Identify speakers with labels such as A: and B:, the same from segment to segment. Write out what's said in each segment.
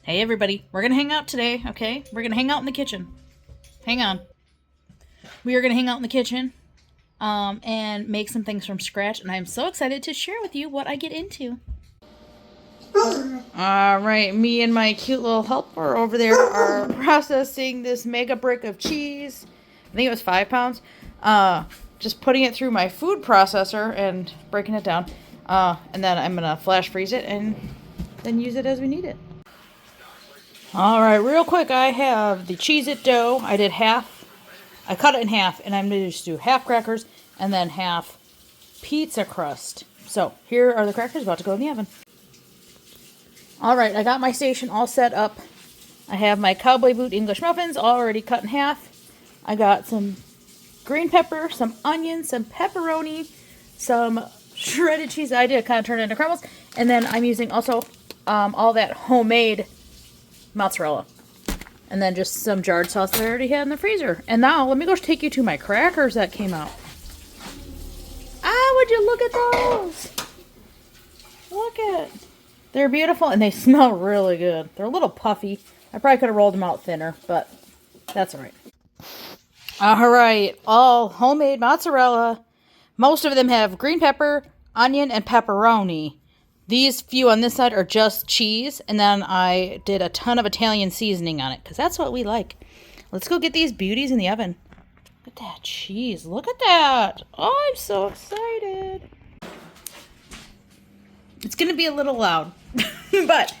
A: Hey everybody, we're gonna hang out today, okay? We're gonna hang out in the kitchen. Hang on. We are gonna hang out in the kitchen and make some things from scratch, and I'm so excited to share with you what I get into. Alright, me and my cute little helper over there are processing this mega brick of cheese. I think it was 5 pounds. Just putting it through my food processor and breaking it down. And then I'm gonna flash freeze it and then use it as we need it. Alright, real quick, I have the Cheez-It dough. I did half. I cut it in half, and I'm going to just do half crackers and then half pizza crust. So, here are the crackers about to go in the oven. Alright, I got my station all set up. I have my cowboy boot English muffins already cut in half. I got some green pepper, some onion, some pepperoni, some shredded cheese. I did kind of turn it into crumbles. And then I'm using also all that homemade mozzarella. And then just some jarred sauce that I already had in the freezer. And now, let me go take you to my crackers that came out. Ah, would you look at those? Look at. They're beautiful and they smell really good. They're a little puffy. I probably could have rolled them out thinner, but that's alright. Alright, all homemade mozzarella. Most of them have green pepper, onion, and pepperoni. These few on this side are just cheese, and then I did a ton of Italian seasoning on it, because that's what we like. Let's go get these beauties in the oven. Look at that cheese. Look at that. Oh, I'm so excited. It's going to be a little loud, but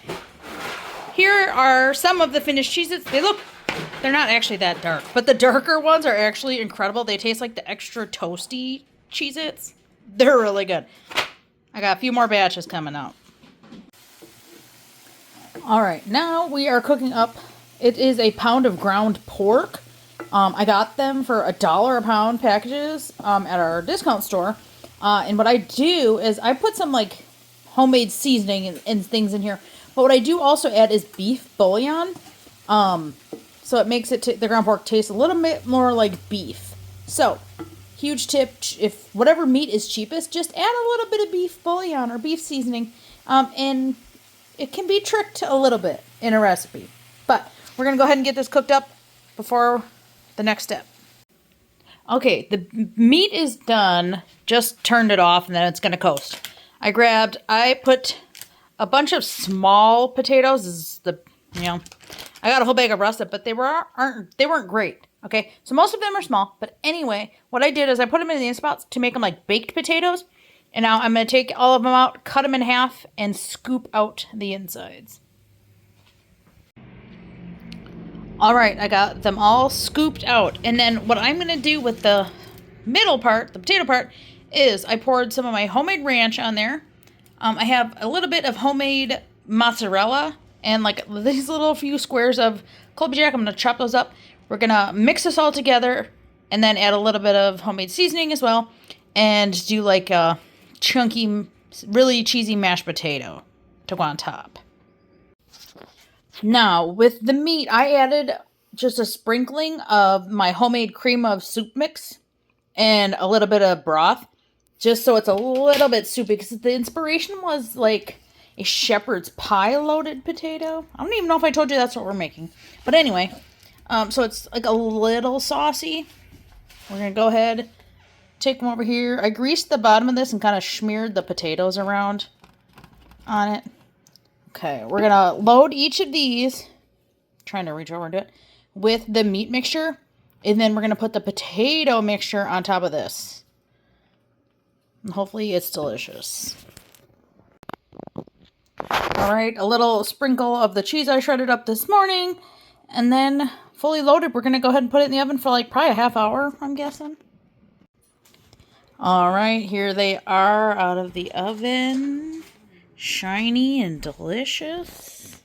A: here are some of the finished Cheez-Its. They're not actually that dark, but the darker ones are actually incredible. They taste like the extra toasty Cheez-Its. They're really good. I got a few more batches coming out. Alright, now we are cooking up. It is a pound of ground pork. I got them for $1 a pound packages at our discount store. And what I do is I put some like homemade seasoning and things in here. But what I do also add is beef bouillon. So it makes it the ground pork taste a little bit more like beef. So, huge tip, if whatever meat is cheapest, just add a little bit of beef bouillon or beef seasoning, and it can be tricked a little bit in a recipe. But we're going to go ahead and get this cooked up before the next step. Okay, the meat is done, just turned it off, and then it's going to coast. I put a bunch of small potatoes. This is I got a whole bag of russet, but they weren't great. Okay, so most of them are small, but anyway, what I did is I put them in the Instant to make them like baked potatoes, and now I'm going to take all of them out, cut them in half, and scoop out the insides. Alright, I got them all scooped out, and then what I'm going to do with the middle part, the potato part, is I poured some of my homemade ranch on there. I have a little bit of homemade mozzarella, and like these little few squares of Colby Jack. I'm going to chop those up. We're going to mix this all together and then add a little bit of homemade seasoning as well. And do like a chunky, really cheesy mashed potato to go on top. Now, with the meat, I added just a sprinkling of my homemade cream of soup mix and a little bit of broth. Just so it's a little bit soupy. Because the inspiration was like a shepherd's pie loaded potato. I don't even know if I told you that's what we're making. But anyway, so it's like a little saucy. We're going to go ahead, take them over here. I greased the bottom of this and kind of smeared the potatoes around on it. Okay, we're going to load each of these, trying to reach over and do it, with the meat mixture. And then we're going to put the potato mixture on top of this. And hopefully it's delicious. Alright, a little sprinkle of the cheese I shredded up this morning. And then, fully loaded, we're going to go ahead and put it in the oven for like probably a half hour, I'm guessing. Alright, here they are out of the oven. Shiny and delicious.